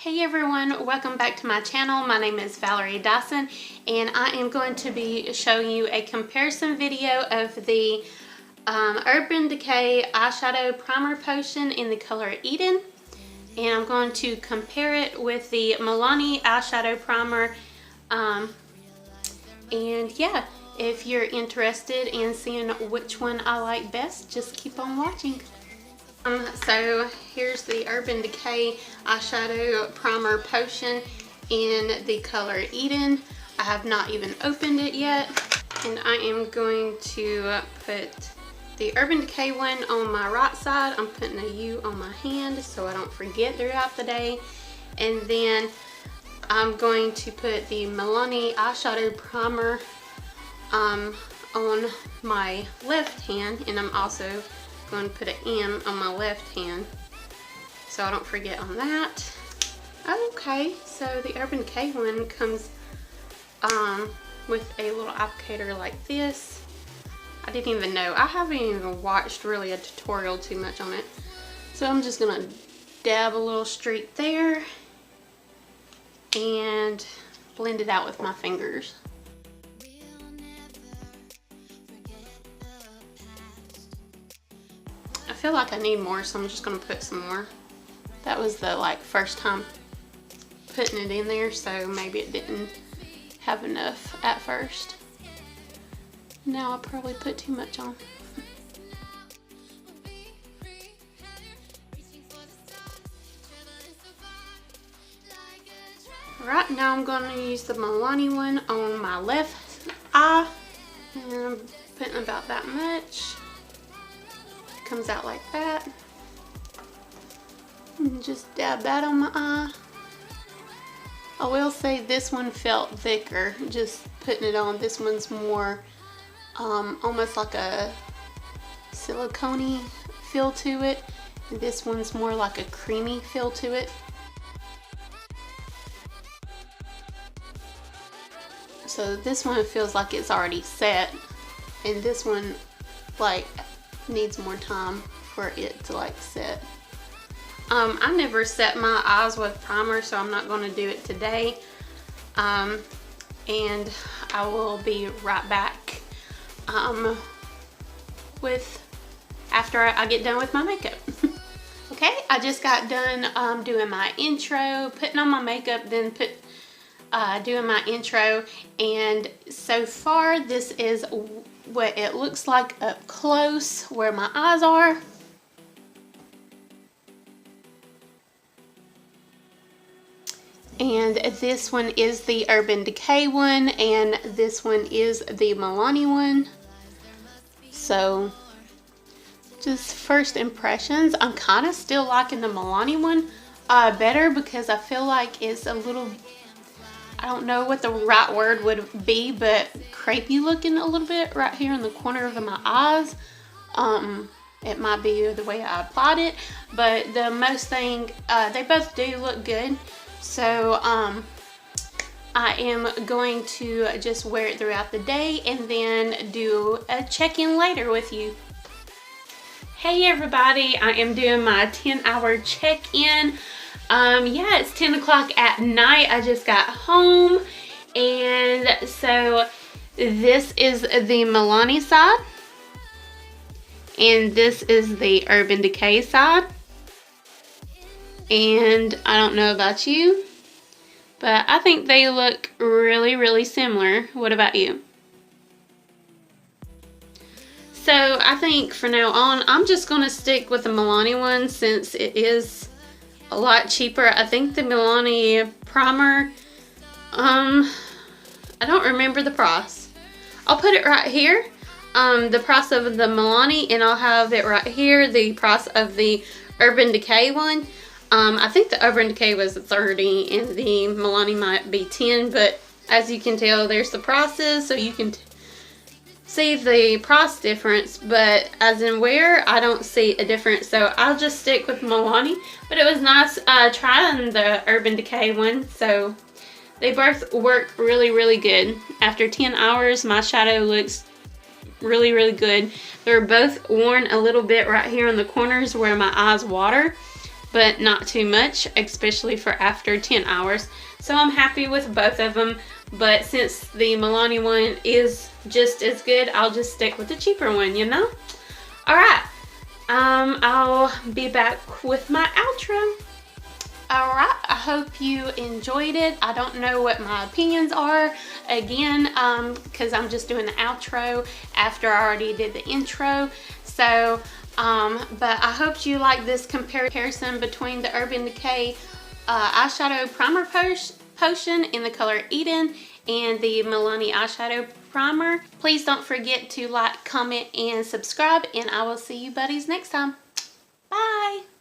Hey everyone, welcome back to my channel. My name is Valerie Dison and I am going to be showing you a comparison video of the Urban Decay Eyeshadow Primer Potion in the color Eden. And I'm going to compare it with the Milani Eyeshadow Primer. And yeah, if you're interested in seeing which one I like best, just keep on watching. So here's the Urban Decay Eyeshadow Primer Potion in the color Eden. I have not even opened it yet. And I am going to put the Urban Decay one on my right side. I'm putting a U on my hand so I don't forget throughout the day. And then I'm going to put the Milani Eyeshadow Primer on my left hand. And I'm also going to put an M on my left hand so I don't forget on that. Okay, so the Urban Decay one comes with a little applicator like this. I didn't even know. I haven't even watched really a tutorial too much on it. So I'm just gonna dab a little streak there and blend it out with my fingers. I feel like I need more, so I'm just gonna put some more. That was the first time putting it in there, so maybe it didn't have enough at first. Now I probably put too much on. Right now I'm gonna use the Milani one on my left eye, and I'm putting about that much. Comes out like that, and just dab that on my eye. I will say this one felt thicker just putting it on. This one's more almost like a silicone-y feel to it, and this one's more like a creamy feel to it. So this one feels like it's already set, and this one needs more time for it to set. I never set my eyes with primer, so I'm not going to do it today. And I will be right back after I get done with my makeup. Okay, I just got done doing my intro, putting on my makeup, then doing my intro, and so far this is what it looks like up close where my eyes are. And this one is the Urban Decay one, and this one is the Milani one. So just first impressions, I'm kind of still liking the Milani one better, because I feel like it's a little, I don't know what the right word would be, but crepey looking a little bit right here in the corner of my eyes. It might be the way I applied it, but the most thing, they both do look good. So I am going to just wear it throughout the day and then do a check-in later with you. Hey everybody, I am doing my 10-hour check-in. Yeah, it's 10 o'clock at night. I just got home, and so this is the Milani side, and this is the Urban Decay side. And I don't know about you, but I think they look really, really similar. What about you? So I think for now on, I'm just going to stick with the Milani one since it is a lot cheaper. I think the Milani primer, I don't remember the price. I'll put it right here, the price of the Milani, and I'll have it right here, the price of the Urban Decay one. I think the Urban Decay was 30 and the Milani might be 10, but as you can tell, there's the prices, so you can see the price difference, but as in wear, I don't see a difference, so I'll just stick with Milani. But it was nice trying the Urban Decay one, so they both work really, really good. After 10 hours, my shadow looks really, really good. They're both worn a little bit right here in the corners where my eyes water, but not too much, especially for after 10 hours. So I'm happy with both of them, but since the Milani one is just as good, I'll just stick with the cheaper one, you know? Alright, I'll be back with my outro. Alright, I hope you enjoyed it. I don't know what my opinions are, again, because I'm just doing the outro after I already did the intro. So, but I hope you like this comparison between the Urban Decay eyeshadow primer potion in the color Eden and the Milani eyeshadow primer. Please don't forget to like, comment, and subscribe, and I will see you buddies next time. Bye!